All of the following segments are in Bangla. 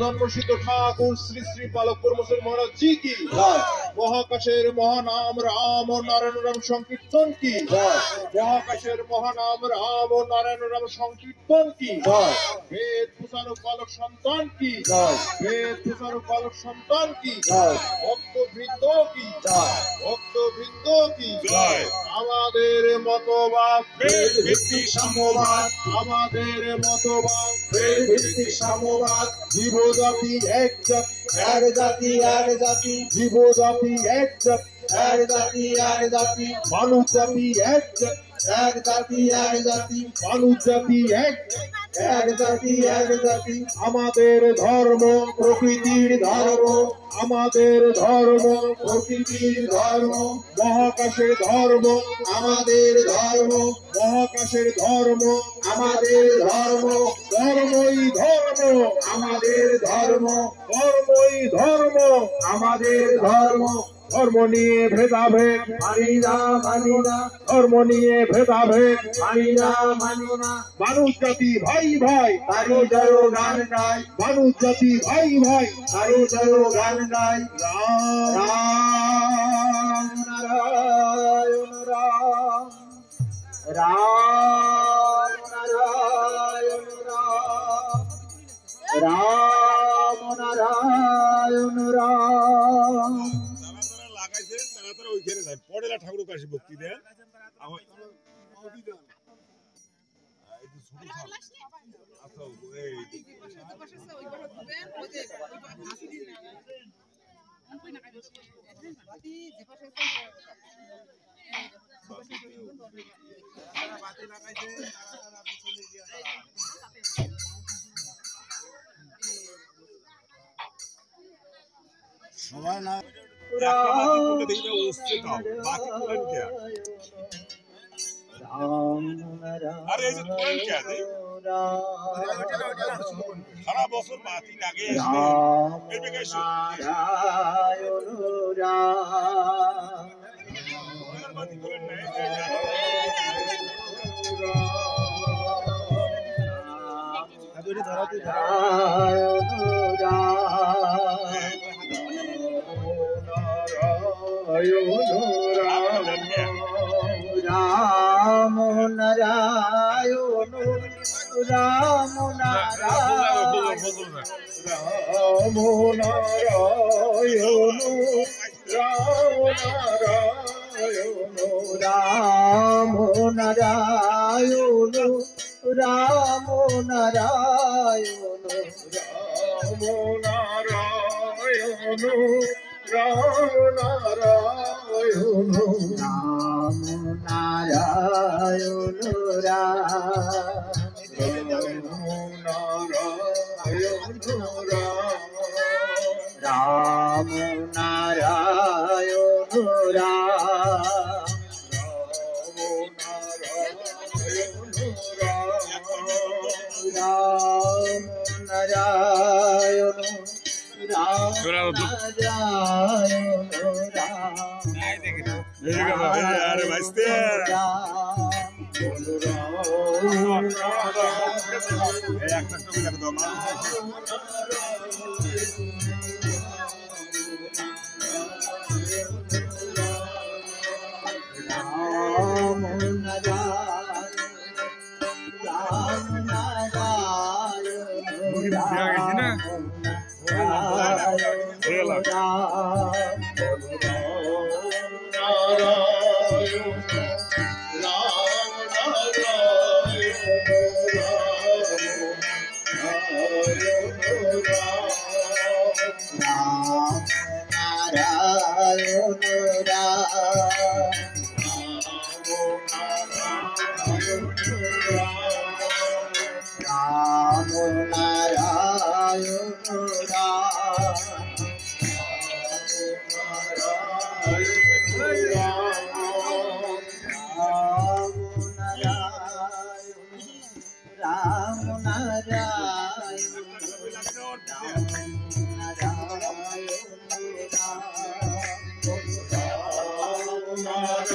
জন্মসিদ্ধ ঠাকুর শ্রী শ্রী পালক পরমেশ্বর মহারাজ জি কি, মহাকাশের মহানাম রাম ও নারায়ণ রাম সংকীর্তন কি, মহাকাশের মহানাম রাম ও নারায়ণ রাম সংকীর্তন কি, বেদ প্রচারক বালক সন্তান কি, বেদ প্রচারক বালক সন্তান কি, ভক্তবৃন্দ কি, ভক্তবৃন্দ কি, আমাদের মতবাদ বেদ ভিত্তিক সাম্যবাদ, আমাদের মতবাদ বেদ ভিত্তিক সাম্যবাদ, জীবজাতি এক জাতি, এক জাতি এক জাতি, জীবজাতি এক জাতি, এক জাতি এক জাতি, মানুষ জাতি এক জাতি, এক জাতি এক জাতি, মানুষ জাতি এক এক জাতি এক জাতি, আমাদের ধর্ম প্রকৃতির ধর্ম, আমাদের ধর্ম প্রকৃতির ধর্ম, মহাকাশের ধর্ম আমাদের ধর্ম, মহাকাশের ধর্ম আমাদের ধর্ম, ধর্মই ধর্ম আমাদের ধর্ম, ধর্মই ধর্ম আমাদের ধর্ম, ধর্ম নিয়ে ভেদাভেদ মানি না, মানি না, ধর্ম নিয়ে ভেদাভেদ মানি না, মানি না, মানুষ জাতি ভাই ভাই তারও জয় গান গায়, মানুষ জাতি ভাই ভাই তারও জয় গান গায়, রাম নারায়ণ রাম, রাম নারায়ণ রাম, রাম নারায়ণ রাম। পড়েলা ঠাকুর কাছে ভক্তি দেন সবাই না সারা বছর বাতি লাগে রাম নারায়ণ রাম নারায়ণ রাম নারায়ণ রাম নারায়ণ রাম নারায়ণ রাম নারায়ণ রাম নারায়ণ রাম নারায়ণ, রাম নারায়ণ রাম, রাম নারায়ণ রাম, রাম নারায়ণ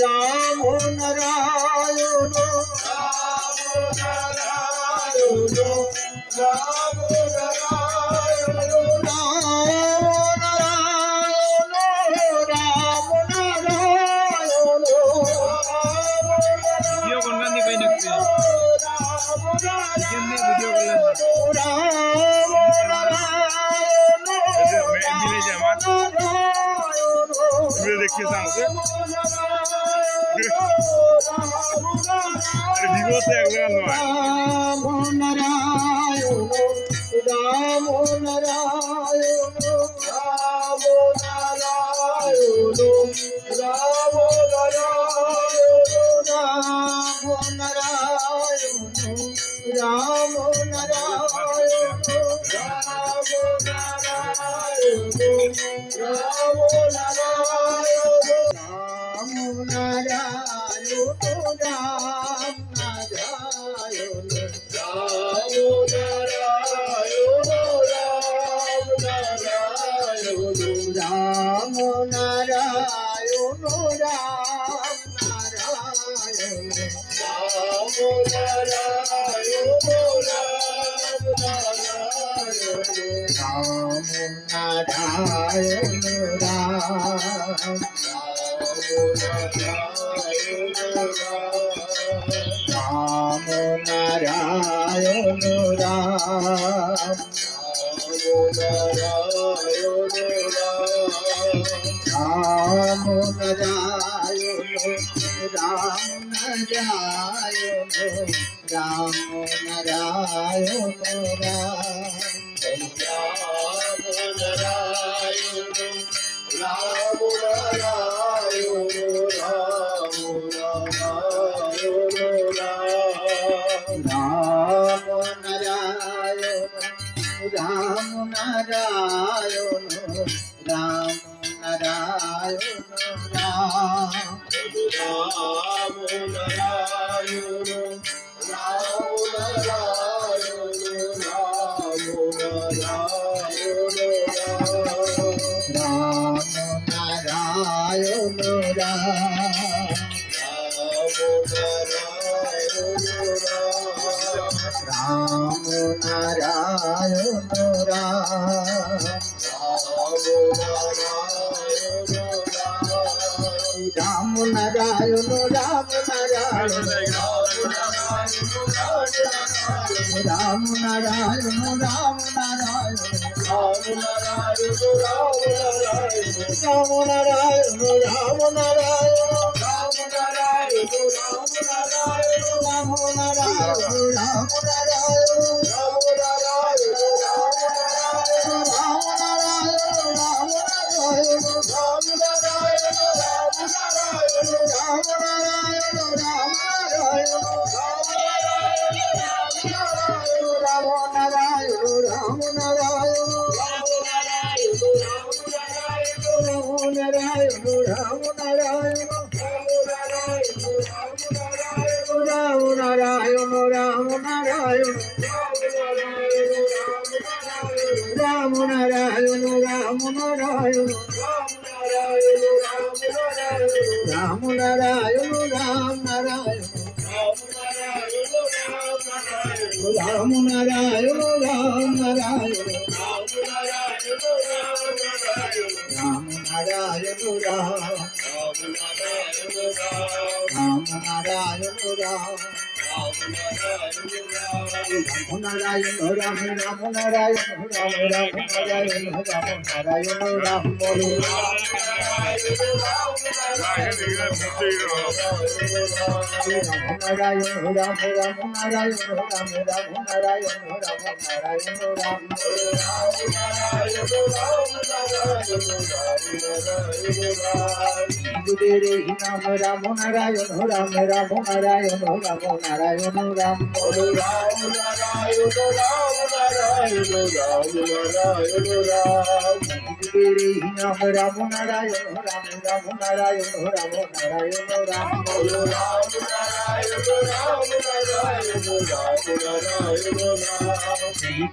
রাম নারায়ণ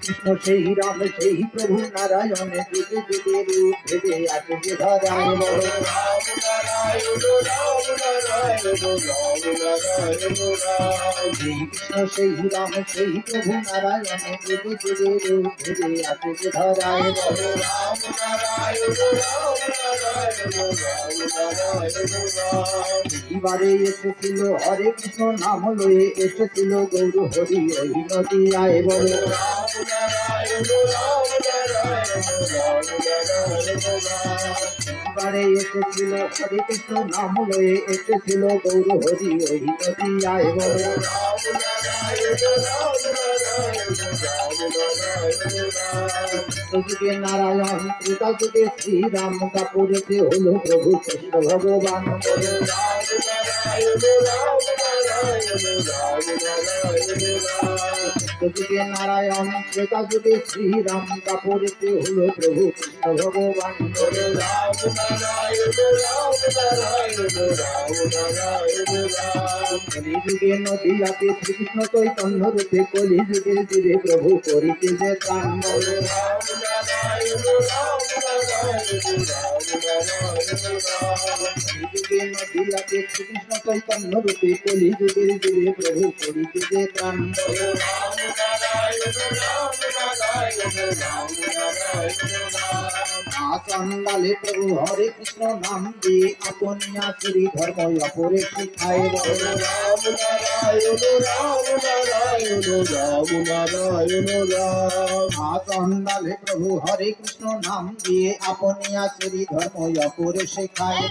कृष्ण से ही राम से ही प्रभु नारायण जुगे जुगे रूप भेजे आते धराए সেই রাম সেই প্রভু নারায়ণ যুগে যুগে রূপ ধরে আসে ধরায় এবারে এসেছিল হরে কৃষ্ণ নাম লয়ে এসেছিল গৌর হরি ওই নদী আয় বলে এবারে এসেছিল হরে কৃষ্ণ নাম লয়ে এসেছিল গৌর হরি ওই নদী আয় বলে যুগে নারায়ণ ত্রেতা যুগে শ্রীরাম কাপুরেতে হলো প্রভু কৃষ্ণ ভগবান যুগে নারায়ণ ত্রেতা যুগে শ্রীরাম কাপুরেতে হলো প্রভু কৃষ্ণ ভগবান কলিযুগে নদীয়াতে শ্রীকৃষ্ণ চৈতন্য রূপে কলিযুগের তীরে প্রভু করিতে যে প্রাণ কলিযুগে নদীয়াতে শ্রীকৃষ্ণ চৈতন্য রূপে কলিযুগের তীরে প্রভু করিতে যে প্রাণ আসন্দালে প্রভু হরে কৃষ্ণ নাম দিয়ে আপনিয়া শ্রী ধর্ম অপরে শিখায় আসন্দালে প্রভু হরে কৃষ্ণ নাম দিয়ে আপনিয়া শ্রী ধর্ম অপরে শিখায়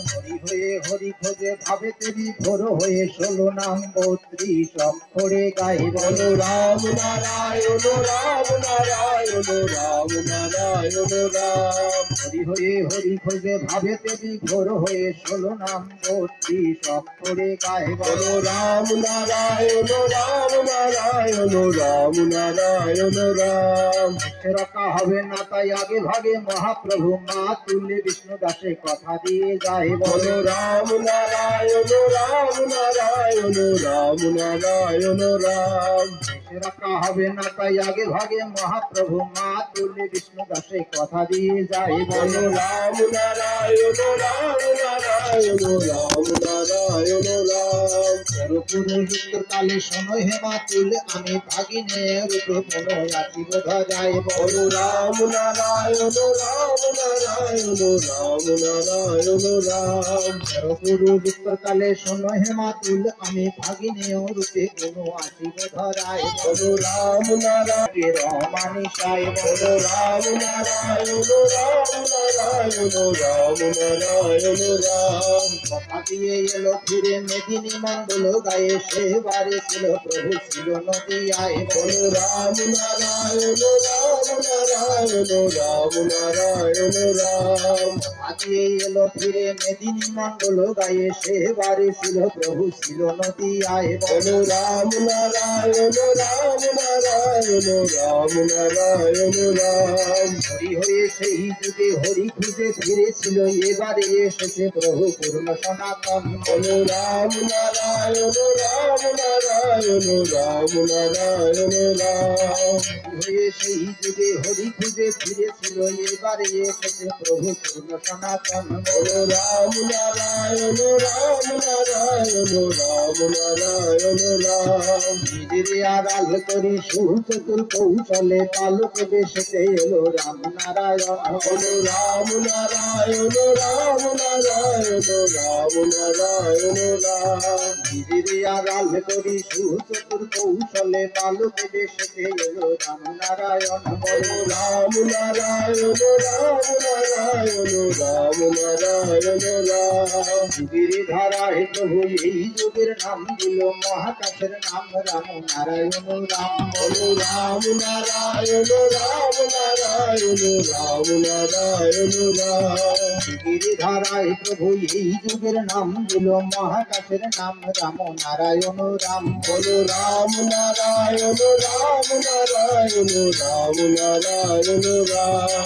হরি হয়ে হরি খোঁজে ভাবে তেরি ভোর হয়ে 16 নাম 32 অক্ষরে গায়ে বলো রাম নারায়ণ রাম নারায়ণ রাম নারায়ণ রাম হরি হয়ে হরি খোঁজে ভাবে তেরি ভোর হয়ে 16 নাম 32 অক্ষরে গায়ে বলো রাম নারায়ণ রাম নারায়ণ রাম নারায়ণ রাম রক্ষা হবে না তাই আগে ভাগে মহাপ্রভু মা তুলে বিষ্ণু দাসে কথা দিয়ে যায় বলো রাম নারায়ণ রাম নারায়ণ রাম নারায়ণ রাম রক্ষা হবে না তাই আগে ভাগে মহাপ্রভু মা তুলে বিষ্ণু দাসে কথা দিয়ে যায় বলো রাম নারায়ণ রাম নারায়ণ রাম নারায়ণ রাম পুরোহিত কালে শোনো হে মা তুলে আমি ভাগিনে রূপে পুনঃ আসিব যায় বলো রাম নারায়ণ রাম নারায়ণ রাম নারায়ণ রাম পুরোহিত কালে শোনো হে মা তুলে আমি ভাগিনে রূপে পুনঃ আসিব ধরায় বলো রাম নারায়ণ রমানিসায় বলো রাম নারায়ণ রাম নারায়ণ রাম নারায়ণ রাম কথা দিয়ে এলো ফিরে মেদিনী মন্ডল গায়ে সেবারে ছিল প্রভু ছিল নদী আয় বলো রাম নারায়ণ রাম নারায়ণ রাম নারায়ণ রাম আজকে এলো ফিরে মেদিনী মন্ডল গায়ে সেবারে ছিল প্রভু ছিল নদী আয় বলো রাম নারায়ণ রাম নারায়ণ রাম নারায়ণ রাম হরি হয়ে সেই যুগে হরি খুঁজে ফিরেছিল এবারে এসেছে প্রভু পূর্ণ সনাতন বলো রাম নারায়ণ রাম নারায়ণ রাম নারায়ণ রাম হয়ে সেই যুগে হরি খুঁজে ফিরেছিল এবারে এসেছে প্রভু পূর্ণ সনাতন বলো রাম নারায়ণ রাম নারায়ণ রাম নারায়ণ রাম নিজের আড়াল করি সুচতুর কৌশলে পালক বেশেতে এলো রাম নারায়ণ বলো রাম নারায়ণ রাম নারায়ণ রাম নারায়ণ রাম নিজের আড়াল করি সুচতুর কৌশলে পালক বেশেতে এলো রাম নারায়ণ বলো রাম নারায়ণ রাম নারায়ণ রাম নারায়ণ রাম যুগের ধারায় প্রভু এই যুগের নাম দিল মহাকাশের নাম রাম নারায়ণ রাম বলো রাম নারায়ণ রাম নারায়ণ রাম নারায়ণ রাম যুগের ধারায় প্রভু এই যুগের নাম দিল মহাকাশের নাম রাম নারায়ণ রাম বলো রাম নারায়ণ রাম নারায়ণ রাম নারায়ণ রাম